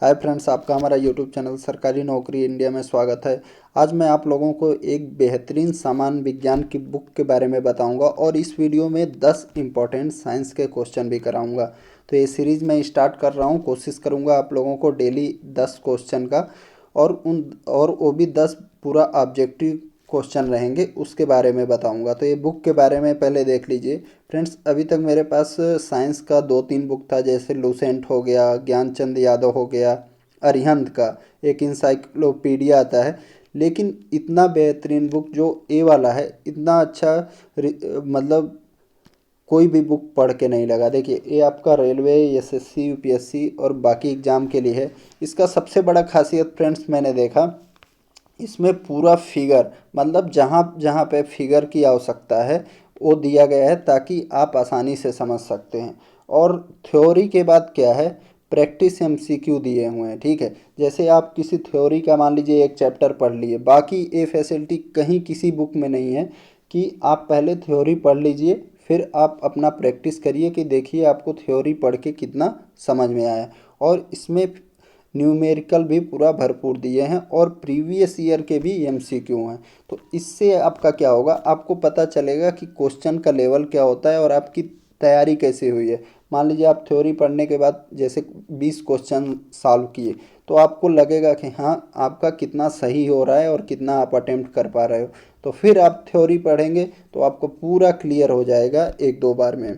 Hi friends, आपका हमारा YouTube channel सरकारी नौकरी इंडिया में स्वागत है। आज मैं आप लोगों को एक बेहतरीन सामान्य विज्ञान की बुक के बारे में बताऊंगा और इस वीडियो में 10 इम्पॉर्टेंट साइंस के क्वेश्चन भी कराऊंगा। तो ये सीरीज़ मैं स्टार्ट कर रहा हूँ। कोशिश करूँगा आप लोगों को डेली 10 क्वेश्चन का और वो भी 10 पूरा ऑब्जेक्टिव क्वेश्चन रहेंगे, उसके बारे में बताऊंगा। तो ये बुक के बारे में पहले देख लीजिए फ्रेंड्स। अभी तक मेरे पास साइंस का 2-3 बुक था, जैसे लूसेंट हो गया, ज्ञानचंद यादव हो गया, अरिहंत का एक इंसाइक्लोपीडिया आता है। लेकिन इतना बेहतरीन बुक जो ए वाला है, इतना अच्छा मतलब कोई भी बुक पढ़ के नहीं लगा। देखिए, ये आपका रेलवे, एसएससी, यूपीएससी और बाकी एग्ज़ाम के लिए है। इसका सबसे बड़ा खासियत फ्रेंड्स मैंने देखा, इसमें पूरा फिगर, मतलब जहाँ जहाँ पे फिगर की आवश्यकता है वो दिया गया है, ताकि आप आसानी से समझ सकते हैं। और थ्योरी के बाद क्या है, प्रैक्टिस एमसीक्यू दिए हुए हैं। ठीक है, जैसे आप किसी थ्योरी का मान लीजिए एक चैप्टर पढ़ लिए, बाकी ये फैसिलिटी कहीं किसी बुक में नहीं है कि आप पहले थ्योरी पढ़ लीजिए फिर आप अपना प्रैक्टिस करिए कि देखिए आपको थ्योरी पढ़ के कितना समझ में आया। और इसमें न्यूमेरिकल भी पूरा भरपूर दिए हैं और प्रीवियस ईयर के भी एमसीक्यू हैं। तो इससे आपका क्या होगा, आपको पता चलेगा कि क्वेश्चन का लेवल क्या होता है और आपकी तैयारी कैसे हुई है। मान लीजिए आप थ्योरी पढ़ने के बाद जैसे 20 क्वेश्चन सॉल्व किए, तो आपको लगेगा कि हाँ, आपका कितना सही हो रहा है और कितना आप अटेम्प्ट कर पा रहे हो। तो फिर आप थ्योरी पढ़ेंगे तो आपको पूरा क्लियर हो जाएगा 1-2 बार में।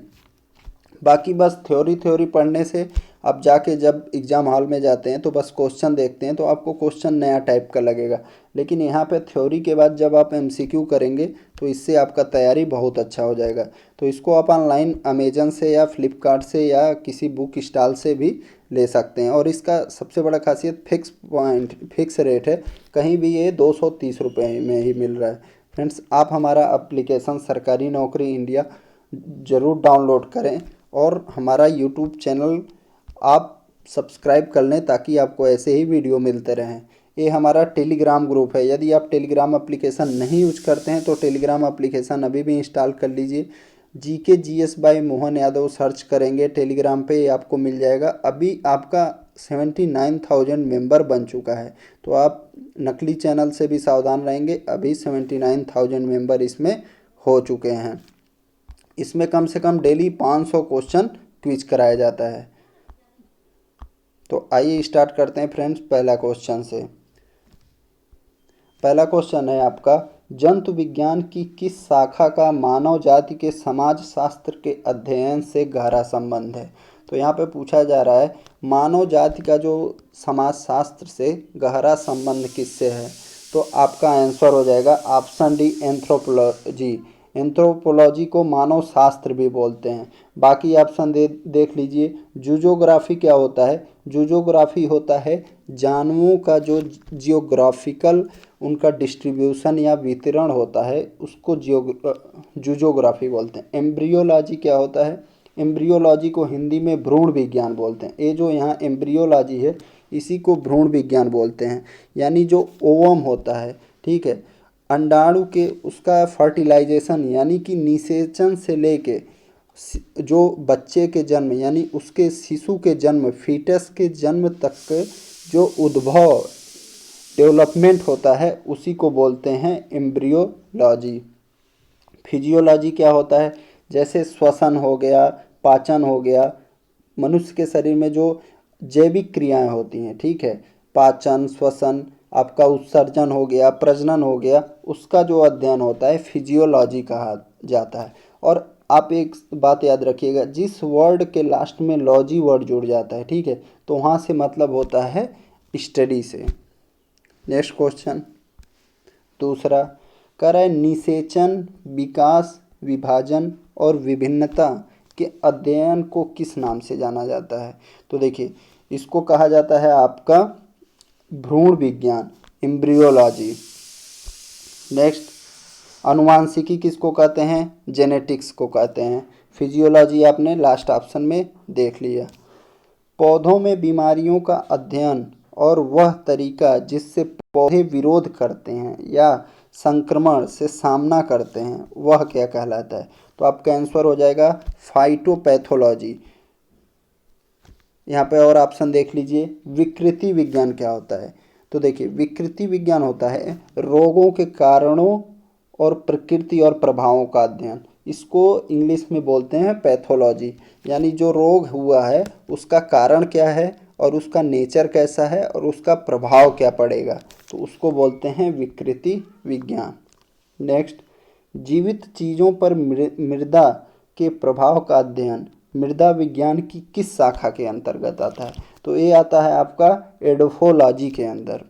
बाकी बस थ्योरी थ्योरी पढ़ने से आप जाके जब एग्ज़ाम हॉल में जाते हैं तो बस क्वेश्चन देखते हैं तो आपको क्वेश्चन नया टाइप का लगेगा। लेकिन यहाँ पे थ्योरी के बाद जब आप एमसीक्यू करेंगे तो इससे आपका तैयारी बहुत अच्छा हो जाएगा। तो इसको आप ऑनलाइन अमेजन से या फ्लिपकार्ट से या किसी बुक स्टॉल से भी ले सकते हैं। और इसका सबसे बड़ा खासियत फिक्स रेट है, कहीं भी ये 230 रुपये में ही मिल रहा है। फ्रेंड्स, आप हमारा एप्लीकेशन सरकारी नौकरी इंडिया ज़रूर डाउनलोड करें और हमारा यूट्यूब चैनल आप सब्सक्राइब कर लें, ताकि आपको ऐसे ही वीडियो मिलते रहें। ये हमारा टेलीग्राम ग्रुप है, यदि आप टेलीग्राम एप्लीकेशन नहीं यूज करते हैं तो टेलीग्राम एप्लीकेशन अभी भी इंस्टॉल कर लीजिए। GK GS by Mohan Yadav search करेंगे टेलीग्राम पे, ये आपको मिल जाएगा। अभी आपका 79,000 मेंबर बन चुका है। तो आप नकली चैनल से भी सावधान रहेंगे। अभी 79,000 मेंबर इसमें हो चुके हैं। इसमें कम से कम डेली 500 क्वेश्चन क्विज कराया जाता है। तो आइए स्टार्ट करते हैं फ्रेंड्स पहला क्वेश्चन से। पहला क्वेश्चन है आपका, जंतु विज्ञान की किस शाखा का मानव जाति के समाज शास्त्र के अध्ययन से गहरा संबंध है। तो यहाँ पे पूछा जा रहा है मानव जाति का जो समाज शास्त्र से गहरा संबंध किससे है। तो आपका आंसर हो जाएगा ऑप्शन डी, एंथ्रोपोलॉजी। एंथ्रोपोलॉजी को मानव शास्त्र भी बोलते हैं। बाकी ऑप्शन देख लीजिए। जूजोग्राफी क्या होता है। जूजोग्राफी होता है जानवरों का जो जियोग्राफिकल उनका डिस्ट्रीब्यूशन या वितरण होता है, उसको जूजोग्राफी बोलते हैं। एम्ब्रियोलॉजी क्या होता है। एम्ब्रियोलॉजी को हिंदी में भ्रूण विज्ञान बोलते हैं। ये जो यहाँ एम्ब्रियोलॉजी है, इसी को भ्रूण विज्ञान बोलते हैं। यानी जो ओवम होता है, ठीक है, अंडाणु के, उसका फर्टिलाइजेशन यानी कि निषेचन से लेके जो बच्चे के जन्म यानी उसके शिशु के जन्म, फीटस के जन्म तक के जो उद्भव डेवलपमेंट होता है, उसी को बोलते हैं एम्ब्रियोलॉजी। फिजियोलॉजी क्या होता है, जैसे श्वसन हो गया, पाचन हो गया, मनुष्य के शरीर में जो जैविक क्रियाएं होती हैं, ठीक है, पाचन, श्वसन, आपका उत्सर्जन हो गया, प्रजनन हो गया, उसका जो अध्ययन होता है फिजियोलॉजी कहा जाता है। और आप एक बात याद रखिएगा, जिस वर्ड के लास्ट में लॉजी वर्ड जुड़ जाता है, ठीक है, तो वहाँ से मतलब होता है स्टडी से। नेक्स्ट क्वेश्चन दूसरा, कह रहा है निषेचन, विकास, विभाजन और विभिन्नता के अध्ययन को किस नाम से जाना जाता है। तो देखिए, इसको कहा जाता है आपका भ्रूण विज्ञान, एम्ब्रियोलॉजी। नेक्स्ट, अनुवांशिकी किसको कहते हैं, जेनेटिक्स को कहते हैं। फिजियोलॉजी आपने लास्ट ऑप्शन में देख लिया। पौधों में बीमारियों का अध्ययन और वह तरीका जिससे पौधे विरोध करते हैं या संक्रमण से सामना करते हैं, वह क्या कहलाता है। तो आपका आंसर हो जाएगा फाइटोपैथोलॉजी। यहाँ पे और ऑप्शन देख लीजिए, विकृति विज्ञान क्या होता है। तो देखिए विकृति विज्ञान होता है रोगों के कारणों और प्रकृति और प्रभावों का अध्ययन। इसको इंग्लिश में बोलते हैं पैथोलॉजी, यानी जो रोग हुआ है उसका कारण क्या है और उसका नेचर कैसा है और उसका प्रभाव क्या पड़ेगा, तो उसको बोलते हैं विकृति विज्ञान। नेक्स्ट, जीवित चीज़ों पर मृदा के प्रभाव का अध्ययन मृदा विज्ञान की किस शाखा के अंतर्गत आता है, तो ये आता है आपका एडोफोलॉजी के अंदर।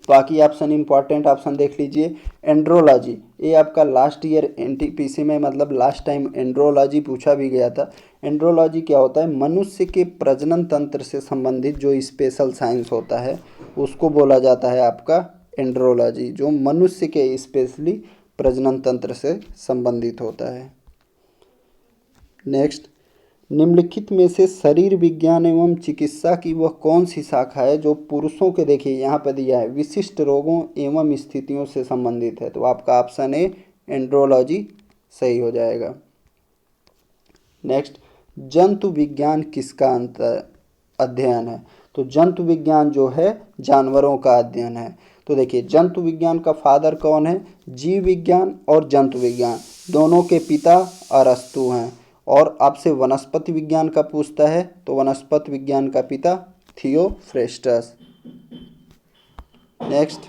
बाकी ऑप्शन इंपॉर्टेंट ऑप्शन देख लीजिए, एंड्रोलॉजी, ये आपका लास्ट ईयर एनटीपीसी में मतलब लास्ट टाइम एंड्रोलॉजी पूछा भी गया था। एंड्रोलॉजी क्या होता है, मनुष्य के प्रजनन तंत्र से संबंधित जो स्पेशल साइंस होता है उसको बोला जाता है आपका एंड्रोलॉजी, जो मनुष्य के स्पेशली प्रजनन तंत्र से संबंधित होता है। नेक्स्ट, निम्नलिखित में से शरीर विज्ञान एवं चिकित्सा की वह कौन सी शाखा है जो पुरुषों के, देखिए यहाँ पर दिया है, विशिष्ट रोगों एवं स्थितियों से संबंधित है, तो आपका ऑप्शन ए एंड्रोलॉजी सही हो जाएगा। नेक्स्ट, जंतु विज्ञान किसका अध्ययन है, तो जंतु विज्ञान जो है जानवरों का अध्ययन है। तो देखिए जंतु विज्ञान का फादर कौन है, जीव विज्ञान और जंतु विज्ञान दोनों के पिता अरस्तु हैं। और आपसे वनस्पति विज्ञान का पूछता है तो वनस्पति विज्ञान का पिता थियोफ्रेस्टस। नेक्स्ट,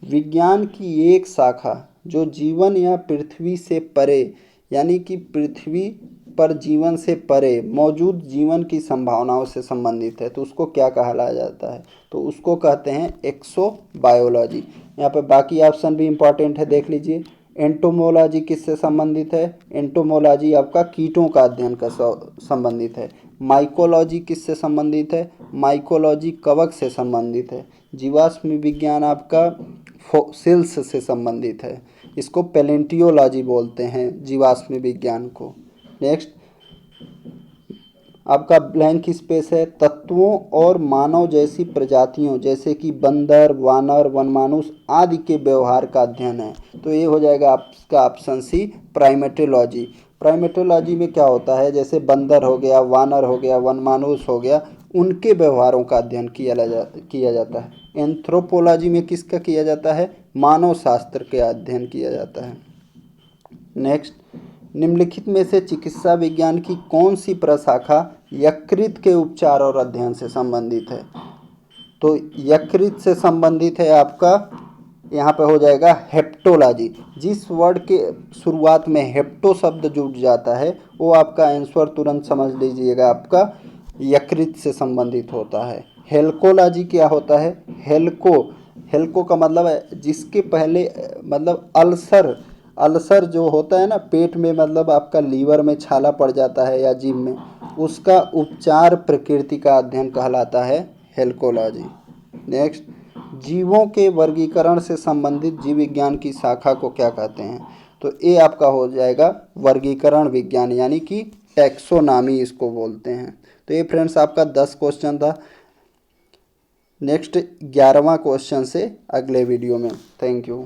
विज्ञान की एक शाखा जो जीवन या पृथ्वी से परे, यानी कि पृथ्वी पर जीवन से परे मौजूद जीवन की संभावनाओं से संबंधित है, तो उसको क्या कहा जाता है, तो उसको कहते हैं एक्सोबायोलॉजी। यहाँ पे बाकी ऑप्शन भी इंपॉर्टेंट है, देख लीजिए। एंटोमोलॉजी किससे संबंधित है, एंटोमोलॉजी आपका कीटों का अध्ययन का संबंधित है। माइकोलॉजी किससे संबंधित है, माइकोलॉजी कवक से संबंधित है। जीवाश्म विज्ञान आपका फॉसिल्स से संबंधित है, इसको पैलेंटियोलॉजी बोलते हैं जीवाश्म विज्ञान को। नेक्स्ट, आपका ब्लैंक स्पेस है, तत्वों और मानव जैसी प्रजातियों जैसे कि बंदर, वानर, वनमानुष आदि के व्यवहार का अध्ययन है, तो ये हो जाएगा आपका ऑप्शन सी प्राइमेटोलॉजी। प्राइमेटोलॉजी में क्या होता है, जैसे बंदर हो गया, वानर हो गया, वनमानुष हो गया, उनके व्यवहारों का अध्ययन किया जाता है। एंथ्रोपोलॉजी में किसका किया जाता है, मानव शास्त्र के अध्ययन किया जाता है। नेक्स्ट, निम्नलिखित में से चिकित्सा विज्ञान की कौन सी प्रशाखा यकृत के उपचार और अध्ययन से संबंधित है, तो यकृत से संबंधित है आपका, यहाँ पे हो जाएगा हेप्टोलॉजी। जिस वर्ड के शुरुआत में हेप्टो शब्द जुड़ जाता है वो आपका आंसर तुरंत समझ लीजिएगा, आपका यकृत से संबंधित होता है। हेल्कोलॉजी क्या होता है, हेल्को का मतलब है जिसके पहले मतलब अल्सर जो होता है ना पेट में, मतलब आपका लीवर में छाला पड़ जाता है या जीभ में, उसका उपचार प्रकृति का अध्ययन कहलाता है हेल्कोलॉजी। नेक्स्ट, जीवों के वर्गीकरण से संबंधित जीव विज्ञान की शाखा को क्या कहते हैं, तो ये आपका हो जाएगा वर्गीकरण विज्ञान, यानी कि टैक्सोनॉमी इसको बोलते हैं। तो ये फ्रेंड्स आपका 10 क्वेश्चन था। नेक्स्ट 11वां क्वेश्चन से अगले वीडियो में। Thank you.